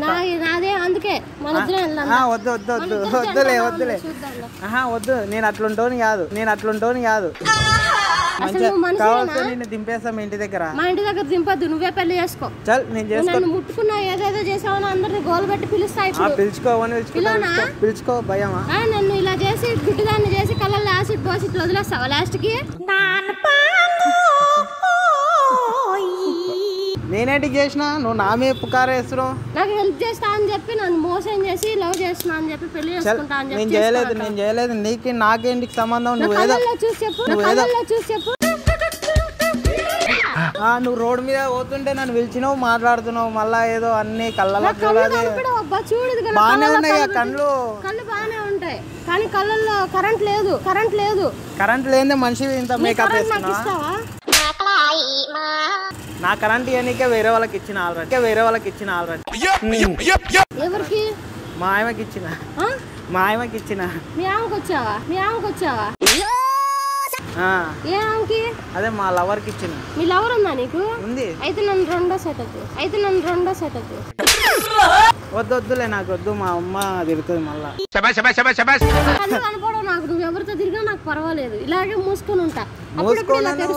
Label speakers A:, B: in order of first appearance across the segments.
A: నాదే అందుకే
B: వద్దు వద్దు వద్దు వద్దులే వద్దులే వద్దు. నేను అట్లుంటోని కాదు కావాల్సి నేను దింపేస్తా మీ ఇంటి దగ్గర.
A: మా ఇంటి దగ్గర దింపద్దు, నువ్వే పెళ్లి చేసుకో.
B: చల్ నేను చేసుకో.
A: ముట్టుకున్నా ఏదేదో చేసావని అందరిని గోలు పెట్టి పిలుస్తా.
B: పిలుచుకో భయమా?
A: నన్ను ఇలా చేసి గుడ్డిదాన్ని చేసి కళ్ళల్లో యాసిడ్ పోసి ఇట్లా వదిలేస్తావా లాస్ట్ కి?
B: నేనేంటి చేసినా? నువ్వు నా మీద పుకారేస్తున్నావు.
A: నాకు హెల్ప్ చేస్తా అని చెప్పి నన్ను మోసం చేసి లవ్ చేస్తున్నా అని చెప్పి పెళ్లి చేసుకుంటా అని చెప్పి.
B: నేను చేయలేదు. నీకు నాకేంటికి సంబంధం?
A: చూసి చెప్పు.
B: నువ్వు రోడ్ మీద పోతుంటే నన్ను పిలిచినావు, మాట్లాడుతున్నావు, మళ్ళా ఏదో అన్ని కళ్ళలో బాగానే ఉన్నాయి. కళ్ళు
A: బాగానే ఉంటాయి కానీ కళ్ళల్లో కరెంట్ లేదు.
B: కరెంట్ లేదే మనిషి ఇంత మేకప్ వేస్తున్నావా? నా కరెంట్ ఇవన్నీకే వేరే వాళ్ళకి ఇచ్చిన ఆల్రెడీ.
A: ఎవరికి?
B: మా ఆయనకి ఇచ్చిన.
A: మీ ఆమెకి వచ్చావా? ఏ ఆమెకి?
B: అదే మా లవర్ కి ఇచ్చిన.
A: మీ లవర్ ఉందా నీకు?
B: ఉంది.
A: అయితే నన్ను రెండో సెటప్.
B: వద్దులే, నాకు వద్దు. మా అమ్మ తిరుగుతుంది మళ్ళా.
A: కనపడవు నాకు. నువ్వు ఎవరితో తిరిగా నాకు పర్వాలేదు, ఇలాగే మూసుకొని ఉంటా.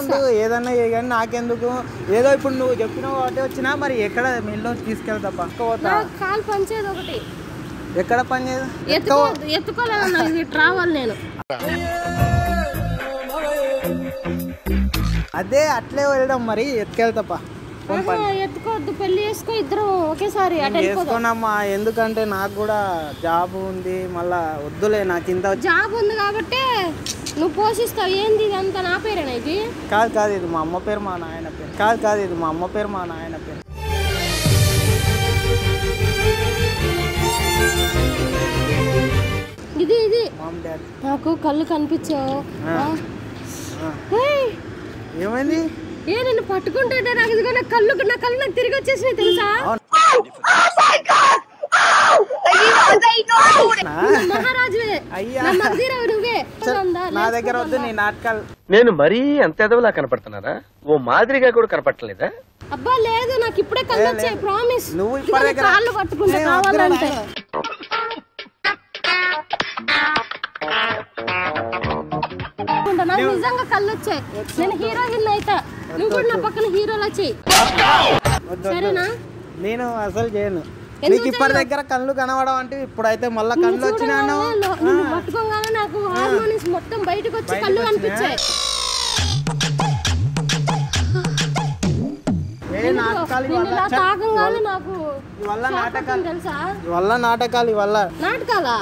B: ఉండు ఏదన్నా కానీ నాకెందుకు? ఏదో ఇప్పుడు నువ్వు చెప్పినావు ఒకటి వచ్చినా మరి ఎక్కడ మెల్లో తీసుకెళ్తా? పక్కపోతా.
A: కాలు పంచేది ఒకటి.
B: ఎక్కడ పని చేయదు?
A: ఎత్తుకోలేదన్నా, రావాలి నేను.
B: అదే అట్లే వెళ్ళడం, మరి ఎత్తుకెళ్తాపా.
A: ఎత్తుకోవద్దు, పెళ్లి చేసుకో, ఇద్దరు ఒకేసారి
B: చేసుకోనమ్మా. ఎందుకంటే నాకు కూడా జాబ్ ఉంది. మళ్ళా వద్దులే, నాకు ఇంత
A: జాబ్ ఉంది కాబట్టి నువ్వు పోషిస్తావు. ఏంది ఇదంతా? నా పేరేనా ఇది?
B: కాదు ఇది మా అమ్మ పేరు, మా నాయన పేరు.
A: ఇది
B: మామ్ డాడ్.
A: నాకు కళ్ళు కనిపించావు.
B: ఏమైంది?
A: నిన్ను పట్టుకుంటే నాకు ఇదిగో నా కళ్ళు నాకు తిరిగి వచ్చేసినాయి తెలుసా? మహారాజువే, నువ్వే.
B: నా దగ్గర వద్దు నీ నాటకాలు.
C: నేను మరీ అంత ఎదవలా కనపడుతున్నారా? ఓ మాదిరిగా కూడా కనపడలేదా?
A: అబ్బా లేదు, నాకు ఇప్పుడే కళ్ళు వచ్చాయి. ప్రామిస్.
B: నువ్వు
A: కాళ్ళు పట్టుకుంటే కావాలంటే నాకు నిజంగా కళ్ళు వచ్చాయి. నేను హీరోయిన్ అయితే నువ్వు కూడా నా పక్కన హీరోలు వచ్చాయి, సరేనా?
B: నేను అసలు చేయను. నీకు ఇప్పటి దగ్గర కళ్ళు కనబడడం అంటే ఇప్పుడైతే మళ్ళీ కళ్ళు వచ్చినాను.
A: పట్టుకోగానే నాకు హార్మోన్స్ మొత్తం బయటకు వచ్చి కళ్ళు కనిపించాయి.
B: నాటకాలు తెలుసా? నాటకాలు నాటకాలా?